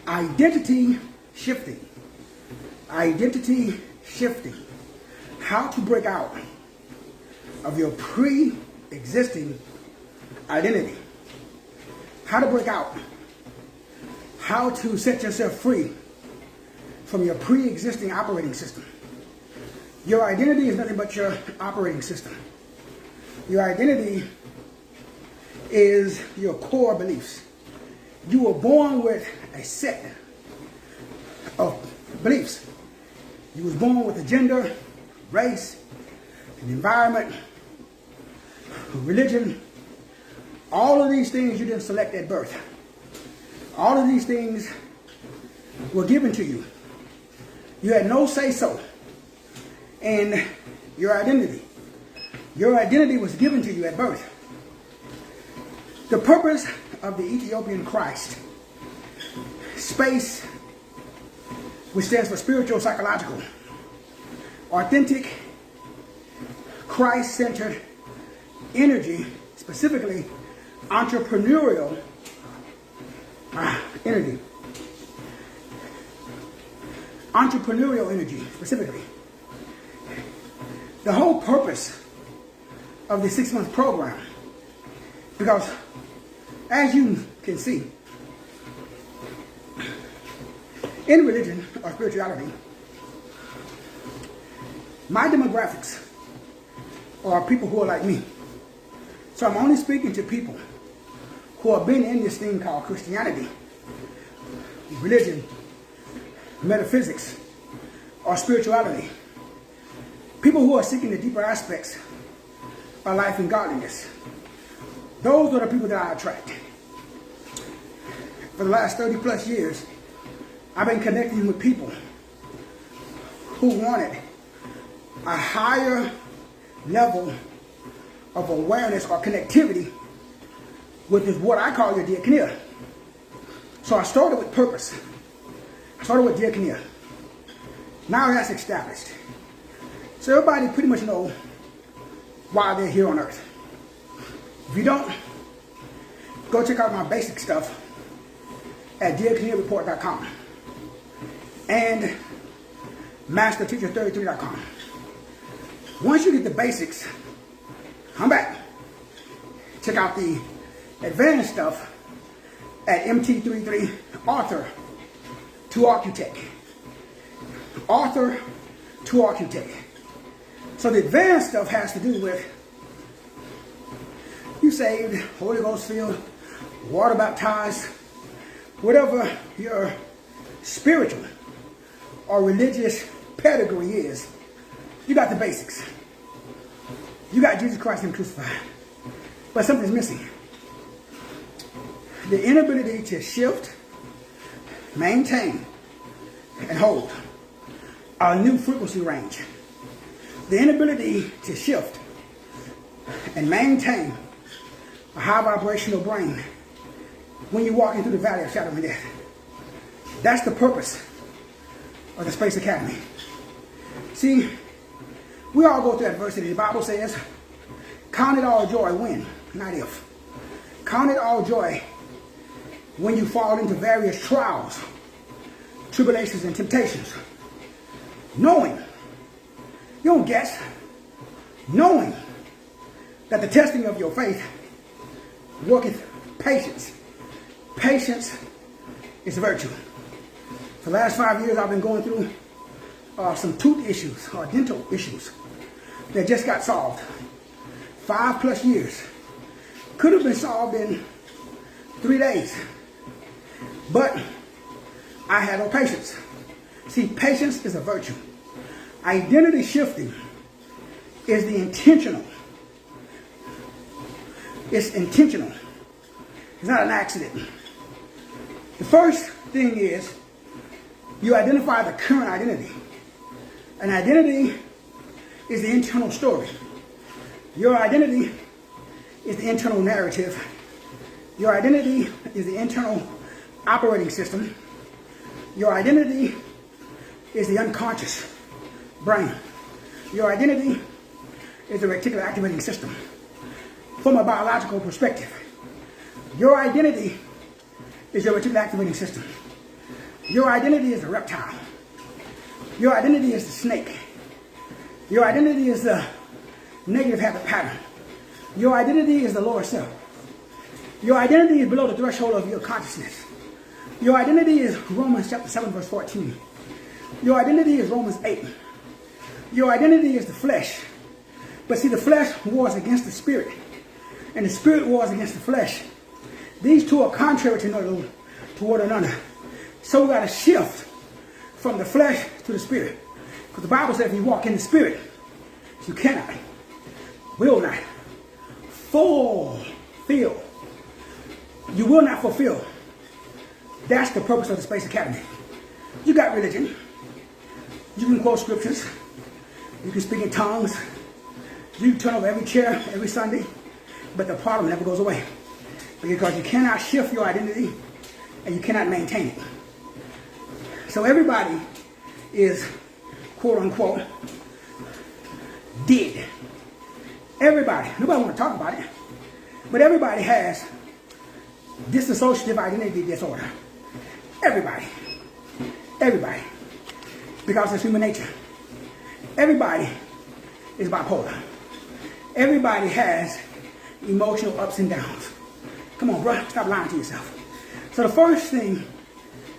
Identity shifting. Identity shifting. How to break out of your pre-existing identity. How to break out. How to set yourself free from your pre-existing operating system. Your identity is nothing but your operating system. Your identity is your core beliefs. You were born with a set of beliefs. You was born with a gender, race, an environment, religion. All of these things you didn't select at birth. All of these things were given to you. You had no say-so in your identity. Your identity was given to you at birth. The purpose of the Ethiopian Christ, space, which stands for spiritual, psychological, authentic, Christ-centered energy, specifically entrepreneurial energy. Entrepreneurial energy, specifically. The whole purpose of the 6-month program, because as you can see, in religion or spirituality, my demographics are people who are like me. So I'm only speaking to people who have been in this thing called Christianity, religion, metaphysics, or spirituality. People who are seeking the deeper aspects of life and godliness. Those are the people that I attract. For the last 30 plus years, I've been connecting with people who wanted a higher level of awareness or connectivity with what I call your diakonia. So I started with purpose. I started with diakonia. Now that's established. So everybody pretty much knows why they're here on earth. If you don't, go check out my basic stuff at diakoniareport.com and masterteacher33.com. Once you get the basics, come back. Check out the advanced stuff at MT33 Author to Architect. Author to Architect. So the advanced stuff has to do with you saved, Holy Ghost filled, water baptized, whatever your spiritual or religious pedigree is, you got the basics. You got Jesus Christ and crucified. But something's missing. The inability to shift, maintain, and hold a new frequency range. The inability to shift and maintain a high vibrational brain when you're walking through the valley of shadow and death. That's the purpose of the Space Academy. See, we all go through adversity. The Bible says, count it all joy when, not if. Count it all joy when you fall into various trials, tribulations, and temptations. Knowing, you don't guess, knowing that the testing of your faith worketh patience. Patience is a virtue. For the last 5 years, I've been going through some tooth issues or dental issues that just got solved. 5+ years. Could have been solved in 3 days. But I had no patience. See, patience is a virtue. Identity shifting is the intentional. It's intentional. It's not an accident. The first thing is you identify the current identity. An identity is the internal story. Your identity is the internal narrative. Your identity is the internal operating system. Your identity is the unconscious brain. Your identity is the reticular activating system. From a biological perspective, your identity is your reticular activating system. Your identity is the reptile. Your identity is the snake. Your identity is the negative habit pattern. Your identity is the lower self. Your identity is below the threshold of your consciousness. Your identity is Romans chapter 7 verse 14. Your identity is Romans 8. Your identity is the flesh. But see, the flesh wars against the spirit, and the spirit wars against the flesh. These two are contrary to one another. So we got to shift from the flesh to the spirit. Because the Bible says if you walk in the spirit, you cannot, will not fulfill. You will not fulfill. That's the purpose of the Space Academy. You got religion. You can quote scriptures. You can speak in tongues. You can turn over every chair every Sunday. But the problem never goes away. Because you cannot shift your identity and you cannot maintain it. So everybody is, quote unquote, dead. Everybody. Nobody want to talk about it. But everybody has dissociative identity disorder. Everybody. Everybody. Because it's human nature. Everybody is bipolar. Everybody has emotional ups and downs. Come on, bro. Stop lying to yourself. So the first thing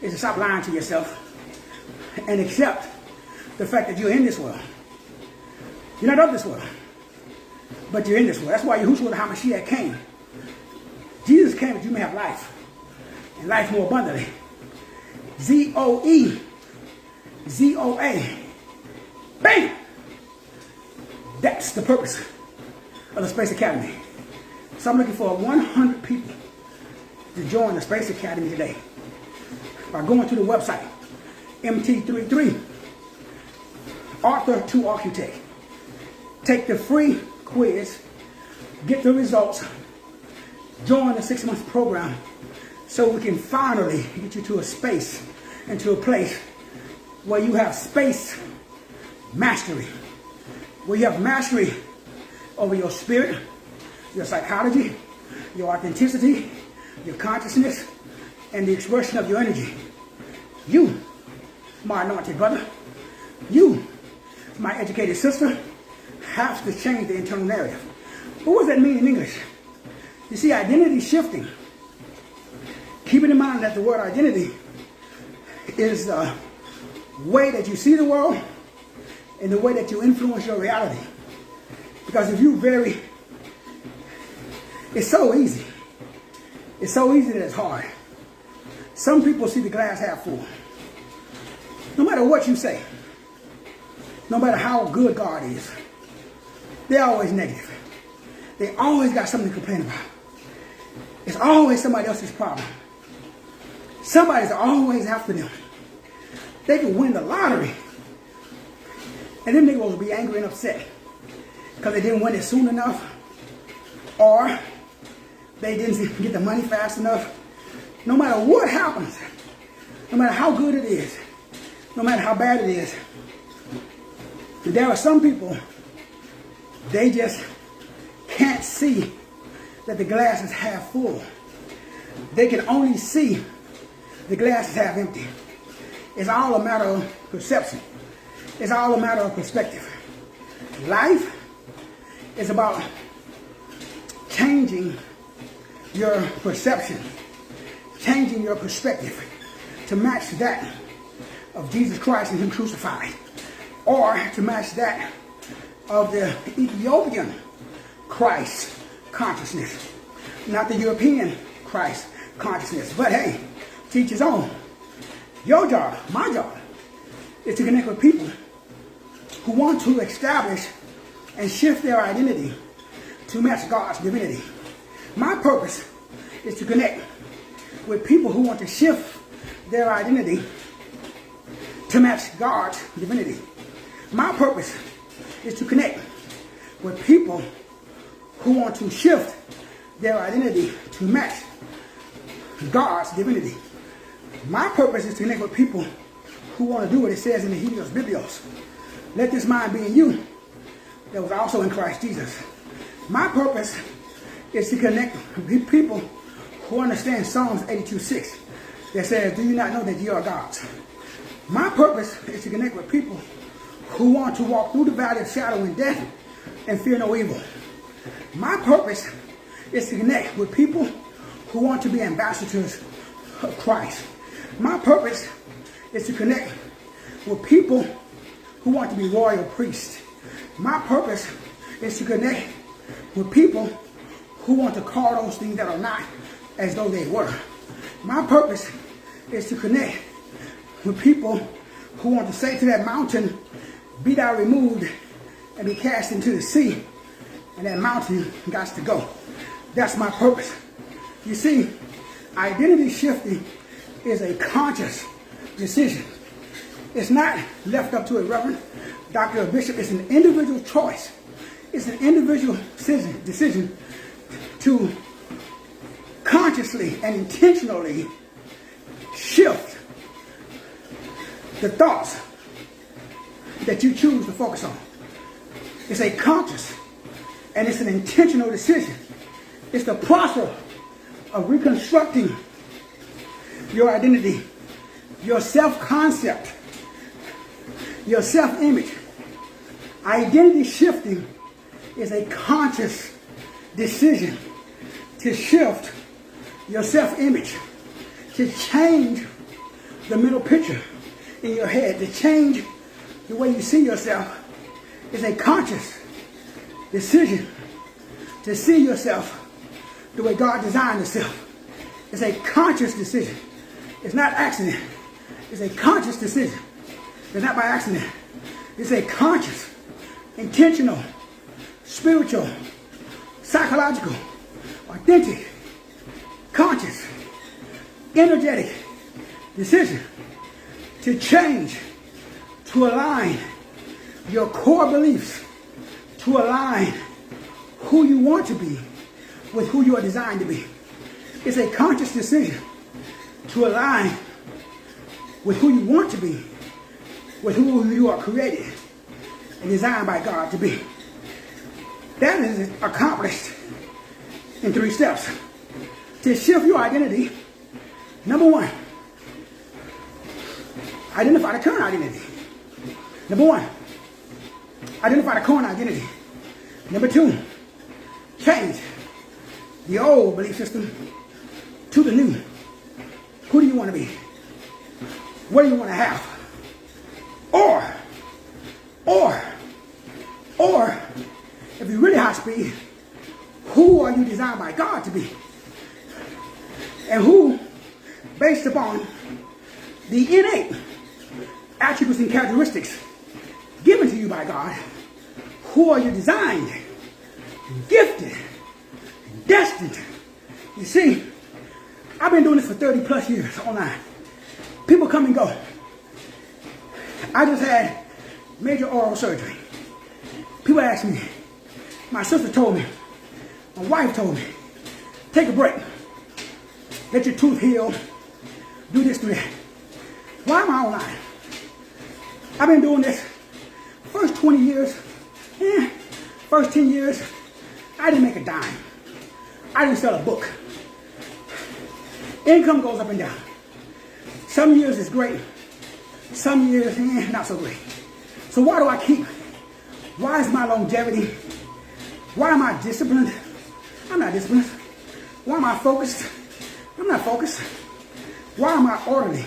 is to stop lying to yourself and accept the fact that you're in this world. You're not of this world, but you're in this world. That's why Yahushua HaMashiach came. Jesus came that you may have life, and life more abundantly. Z-O-E, Z-O-A. Bam! That's the purpose of the Space Academy. So I'm looking for 100 people to join the Space Academy today by going to the website, MT33, Author to Architect. Take the free quiz, get the results, join the 6-month program so we can finally get you to a space and to a place where you have space mastery, where you have mastery over your spirit, your psychology, your authenticity, your consciousness, and the expression of your energy. You, my anointed brother, you, my educated sister, have to change the internal narrative. What does that mean in English? You see, identity shifting. Keeping in mind that the word identity is the way that you see the world and the way that you influence your reality. Because if you it's so easy. It's so easy that it's hard. Some people see the glass half full. No matter what you say, no matter how good God is, they're always negative. They always got something to complain about. It's always somebody else's problem. Somebody's always after them. They can win the lottery, and then they will be angry and upset because they didn't win it soon enough, or they didn't get the money fast enough. No matter what happens, no matter how good it is, no matter how bad it is, there are some people, they just can't see that the glass is half full. They can only see the glass is half empty. It's all a matter of perception. It's all a matter of perspective. Life is about changing your perception, changing your perspective to match that of Jesus Christ and Him crucified, or to match that of the Ethiopian Christ consciousness, not the European Christ consciousness. But hey, teach his own. Your job, my job, is to connect with people who want to establish and shift their identity to match God's divinity. My purpose is to connect with people who want to shift their identity to match God's divinity. My purpose is to connect with people who want to shift their identity to match God's divinity. My purpose is to connect with people who want to do what it says in the Helios Biblios. Let this mind be in you that was also in Christ Jesus. My purpose is to connect with people who understand Psalms 82:6. that says, do you not know that you are God's? My purpose is to connect with people who want to walk through the valley of shadow and death and fear no evil. My purpose is to connect with people who want to be ambassadors of Christ. My purpose is to connect with people who want to be royal priests. My purpose is to connect with people who want to call those things that are not as though they were. My purpose is to connect with people who want to say to that mountain, be thou removed and be cast into the sea, and that mountain got to go. That's my purpose. You see, identity shifting is a conscious decision. It's not left up to a reverend, doctor, or bishop. It's an individual choice. It's an individual decision to consciously and intentionally shift the thoughts that you choose to focus on. It's a conscious and it's an intentional decision. It's the process of reconstructing your identity, your self-concept, your self-image. Identity shifting is a conscious decision to shift your self-image, to change the mental picture in your head, to change the way you see yourself. Is a conscious decision to see yourself the way God designed yourself. It's a conscious decision. It's not accident. It's a conscious decision. It's not by accident. It's a conscious, intentional, spiritual, psychological, authentic, conscious, energetic decision to change, to align your core beliefs, to align who you want to be with who you are designed to be. It's a conscious decision to align with who you want to be with who you are created and designed by God to be. That is accomplished in 3 steps. To shift your identity, number 1, identify the current identity. Number 1, identify the current identity. Number 2, change the old belief system to the new. Who do you want to be? What do you want to have? Or, if you're really high speed, who are you designed by God to be? And who, based upon the innate attributes and characteristics given to you by God, who are you designed, gifted, destined? You see, I've been doing this for 30 plus years online. People come and go. I just had major oral surgery. People ask me, my sister told me, my wife told me, take a break. Let your tooth heal. Do this, do that. Why am I online? I've been doing this first 20 years, first 10 years, I didn't make a dime. I didn't sell a book. Income goes up and down. Some years it's great. Some years, not so great. So why do I keep? Why is my longevity? Why am I disciplined? I'm not disciplined. Why am I focused? I'm not focused. Why am I orderly?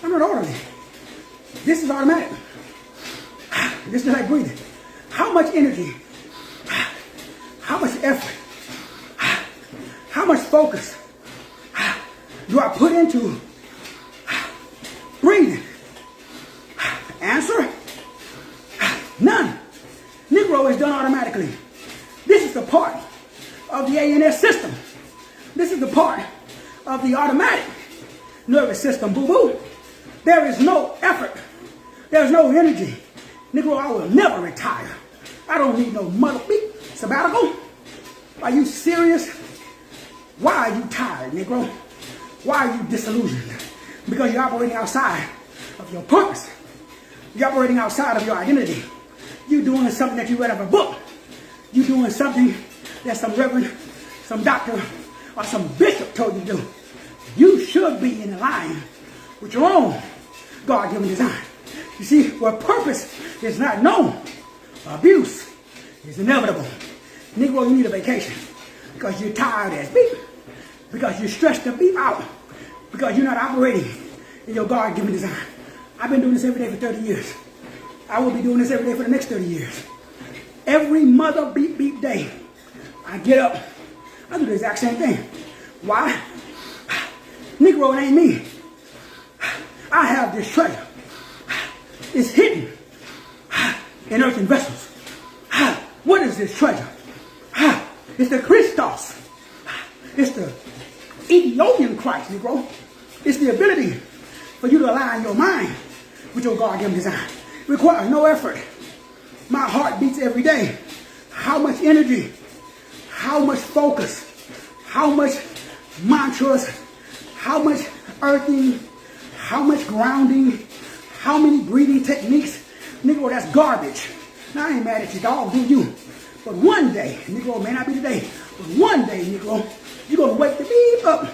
I'm not orderly. This is automatic. This is like breathing. How much energy? How much effort? How much focus do I put into breathing? Answer? None. Negro is done automatically. This is the part of the ANS system. This is the part of the automatic nervous system. Boo-boo. There is no effort. There's no energy. Negro, I will never retire. I don't need no mother beat sabbatical. Are you serious? Why are you tired, Negro? Why are you disillusioned? Because you're operating outside of your purpose. You're operating outside of your identity. You're doing something that you read of a book. You're doing something that some reverend, some doctor, or some bishop told you to do. you should be in line with your own God-given design. You see, where purpose is not known, abuse is inevitable. Negro, you need a vacation because you're tired as beep, because you're stressed to beep out, because you're not operating in your God-given design. I've been doing this every day for 30 years. I will be doing this every day for the next 30 years. Every mother beep beep day, I get up, I do the exact same thing. Why? Negro, it ain't me. I have this treasure. It's hidden in earthen vessels. What is this treasure? It's the Christos. It's the Ethiopian Christ, Negro. It's the ability for you to align your mind with your God-given design. It requires no effort. My heart beats every day. How much energy, how much focus, how much mantras, how much earthing, how much grounding, how many breathing techniques. Negro, that's garbage. Now, I ain't mad at you, dog, do you? But one day, Negro, may not be today, but one day, Negro, you're going to wake the beep up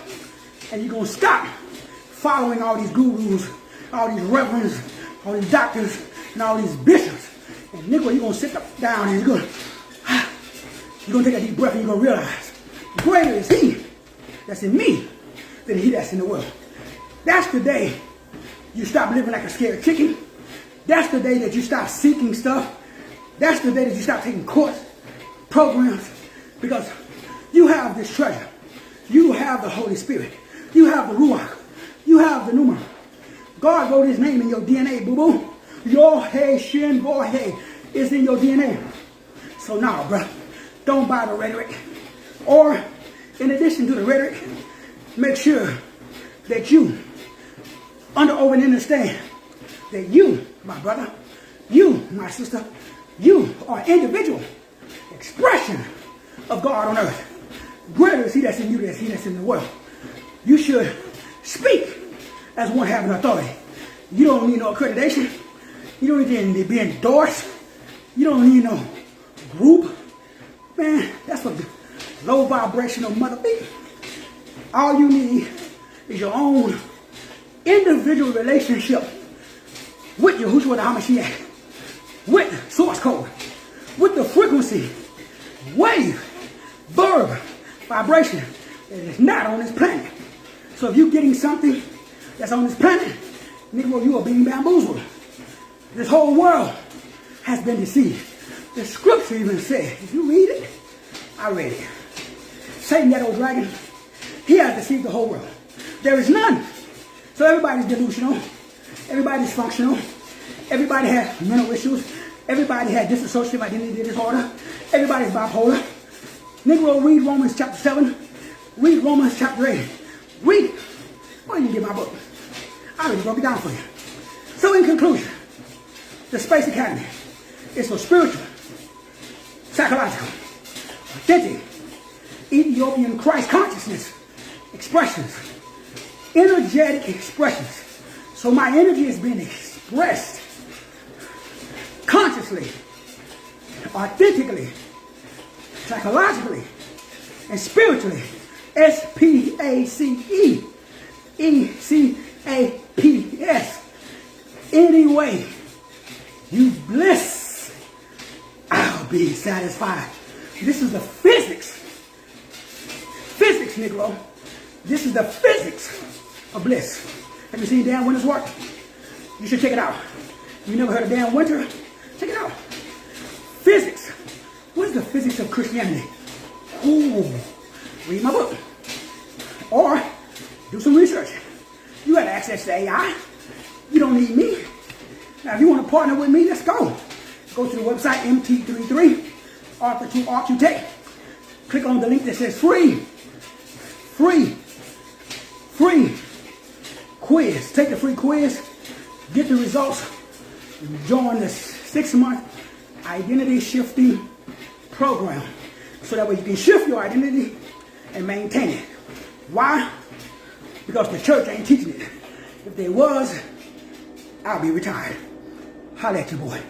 and you're going to stop following all these gurus, all these reverends, all these doctors, and all these bishops. And Negro, you're going to sit down and you're going to take a deep breath and you're going to realize greater is he that's in me than he that's in the world. That's the day you stop living like a scared chicken. That's the day that you stop seeking stuff. That's the day that you stop taking course, programs, because you have this treasure. You have the Holy Spirit. You have the Ruach. You have the Pneuma. God wrote his name in your DNA, boo-boo. Your hey, shin, boy, hey, is in your DNA. So now, bro, don't buy the rhetoric. Or, in addition to the rhetoric, make sure that you over and understand that you, my brother, you, my sister, you are an individual expression of God on earth. Greater is he that's in you than he that's in the world. You should speak as one having authority. You don't need no accreditation. You don't need to be endorsed. You don't need no group. Man, that's what low vibrational mother be. All you need is your own individual relationship with Yahushua the HaMashiach, with source code, with the frequency, wave, verb, vibration that is not on this planet. So if you're getting something that's on this planet, Negro, you are being bamboozled. This whole world has been deceived. The scripture even said, if you read it, I read it. Satan, that old dragon, he has deceived the whole world. There is none. So everybody's delusional. Everybody's functional. Everybody has mental issues. Everybody has dissociative identity disorder. Everybody's bipolar. Negro, read Romans chapter 7. Read Romans chapter 8. Read it. Why don't you get my book? I already broke it down for you. So in conclusion, the Space Academy is for spiritual, psychological, authentic, Ethiopian Christ consciousness expressions, energetic expressions. So my energy is being expressed consciously, authentically, psychologically, and spiritually. SPACE-ECAPS. Anyway, you bliss, I'll be satisfied. This is the physics. Physics, Negro. This is the physics of bliss. Have you seen Dan Winter's work? You should check it out. You never heard of Dan Winter? Check it out. Physics. What is the physics of Christianity? Ooh, read my book. Or do some research. You have access to AI. You don't need me. Now, if you want to partner with me, let's go. Go to the website, MT33, Arthur2RQTech. Click on the link that says free quiz. Take the free quiz, get the results, and join the 6-month identity shifting program. So that way you can shift your identity and maintain it. Why? Because the church ain't teaching it. If there was, I'll be retired. Holla at you, boy.